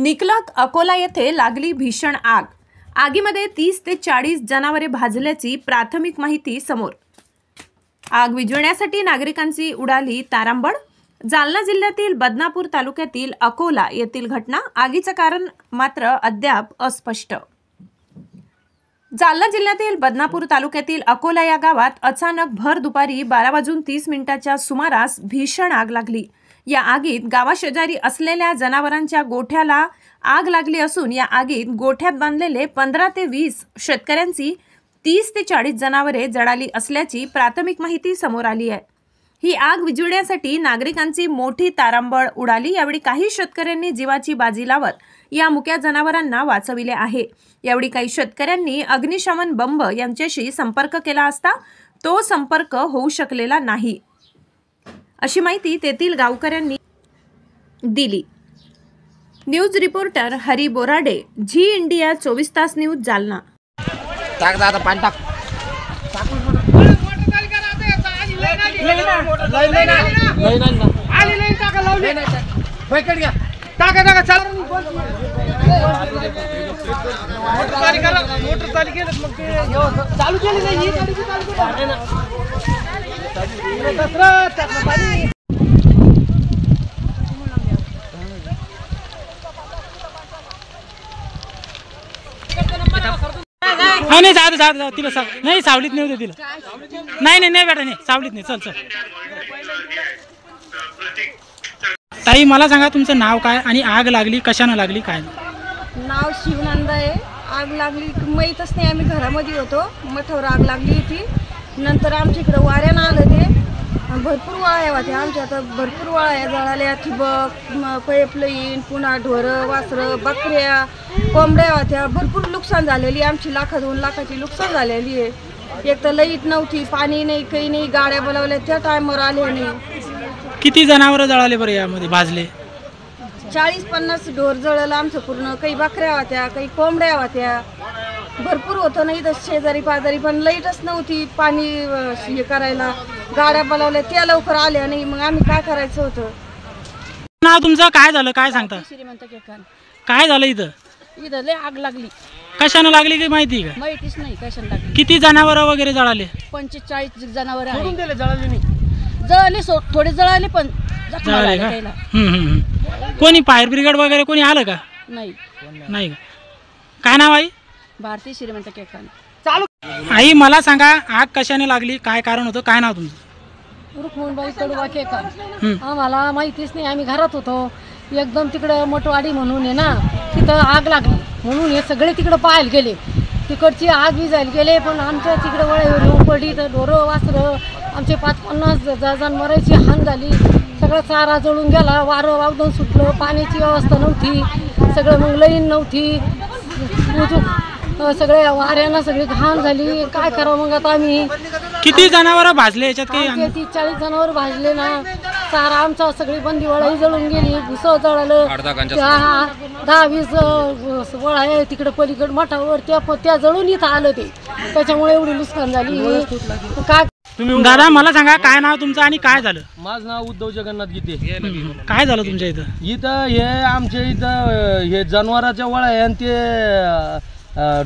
निकलक अकोला येथे लागली भीषण आग। आगीमध्ये 30 ते 40 जनावरे भाजल्याची प्राथमिक माहिती समोर। आग विझवण्यासाठी नागरिकांची उडाली तारांबळ। जालना जिल्ह्यातील बदनापूर तालुक्यातील अकोला येथील घटना। आगीचे कारण मात्र अद्याप अस्पष्ट। जालना जिल्ह्यातील बदनापूर तालुक्यातील अकोला या गावात अचानक भर दुपारी 12:30 सुमारास भीषण आग लागली। या आगीत गावाशेजारी असलेल्या जनावरांच्या गोठ्याला आग लागली असून या आगीत गोठ्यात बांधलेले 15 ते 20 शेतकऱ्यांची 30 ते 40 जनावरे जळाली असल्याची प्राथमिक माहिती समोर आली आहे। ही आग विझवण्यासाठी नागरिकांची मोठी तारांबळ उडाली। यावेळी काही शेतकऱ्यांनी जीवाची बाजी लावत या मुक्या जनावरांना वाचविले आहे। यावेळी काही शेतकऱ्यांनी अग्निशमन बंब यांच्याशी संपर्क केला असता तो संपर्क होऊ शकलेला नाही, अशी माहिती तेथील गावकऱ्यांनी दिली। News reporter Hari Borade, Zee India 24 तास न्यूज, जालना। टाक दादा पाणी टाक। चालू केली नाही नाही जा तिला नाही सावलीत नेऊ दे तिला। नाही बेटा नाही सावलीत नाही। चल ताई मला सांगा तुमचं नाव काय आणि आग लागली कशाने लागली काय? नाव शिवनंदा आहे। आग लागली माहीतच नाही, आम्ही घरामध्ये होतो, मठावर आग लागली होती। नंतर आमच्या इकडे वाऱ्यानं आलं ते, भरपूर वाळ्या होत्या आमच्या, आता भरपूर वाळ्या जळाल्या, ठिबक, पाईपलाईन, पुन्हा ढोरं वासरं बकऱ्या कोंबड्या होत्या। भरपूर नुकसान झालेली आमची, 1-2 लाखाची नुकसान झालेली आहे। एक तर लाईट नव्हती, पाणी नाही, काही नाही, गाड्या बोलावल्या त्या टायमावर आल्या नाही। किती जनावर जळाले बरं यामध्ये भाजले? 40-50 ढोर जळलं आमचं पूर्ण, काही बकऱ्या होत्या, काही कोंबड्या होत्या, भरपूर होतं। नाही तर शेजारी पाजारी पण लाईटच नव्हती, पाणी हे करायला, गाड्या बोलावल्या त्या लवकर आल्या नाही, मग आम्ही काय करायचं होतं। नाव तुमचं काय झालं काय सांगता? श्रीमंत केकान। काय झालं इथं? इथं लय आग लागली। कशाने लागली काही माहिती का? माहितीच नाही कशाने लागली। किती जनावर वगैरे जळाले? 45 जनावर आहे। सोडून दिले, जळाले नाही। जळाले थोडे जळाले पण जळाले का? कोणी फायर ब्रिगेड वगैरे कोणी आलं का? नाही नाही का? काय नाव आई? भारती श्रीमंत केकान। आई मला सांगा आग कशाने लागली, काय कारण होतं, काय नाव तुमचं? रुक्मणबाई कडवा केकान। आम्हाला माहितीच नाही, आम्ही घरात होतो। एकदम तिकडं मोठवाडी म्हणून आहे ना, तिथं आग लागली म्हणून हे सगळे तिकडं पाहायला गेले। तिकडची आग विझायला गेले, पण आमच्या तिकडं वळेवर पडली तर ढोरं वासरं आमचे 50-50 जनावरांची हान झाली। सगळा चारा जळून गेला, वारं वावदन सुटलं, पाण्याची व्यवस्था नव्हती, सगळं मग लाईन नव्हती, सगळे वाऱ्यानं सगळी घाण झाली। काय करावं मग आता आम्ही? किती जनावर भाजले याच्यात? काही 30-40 जनावर भाजले ना। चारा आमचा सगळी बंदी वळाई जळून गेली, भुसं जळालं, 10-20 वळा आहे तिकडे पलीकडे मठावर, त्या जळून इथं आलं ते, त्याच्यामुळे एवढी नुकसान झाली। काय दादा मला सांगा काय नाव तुमचं आणि काय झालं? माझं नाव उद्धव जगन्नाथ गीते। काय झालं तुमच्या इथं? इथं हे आमच्या इथं हे जनावरांच्या वळा आहे आणि ते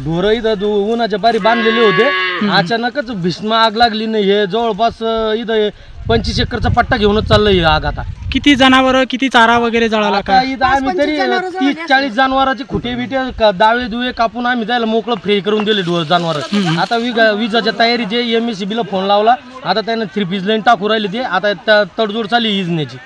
ढोरं इथं उन्हाच्या बारी बांधलेले होते। अचानकच भीषण आग लागली नाही। हे जवळपास इथं 25 एकरचा पट्टा घेऊनच चाललंय आग। आता किती जनावर किती चारा वगैरे जळाला का? इथं आम्ही तरी 30-40 जनावरांचे खुटे बिटे दावे दुवे कापून आम्ही त्याला मोकळं फ्री करून दिले जनावर। आता विजाच्या तयारी जे MSCB ला फोन लावला, आता त्याने 3 पीस लाईन टाकू राहिली, ते आता तडजोड चालली इजण्याची।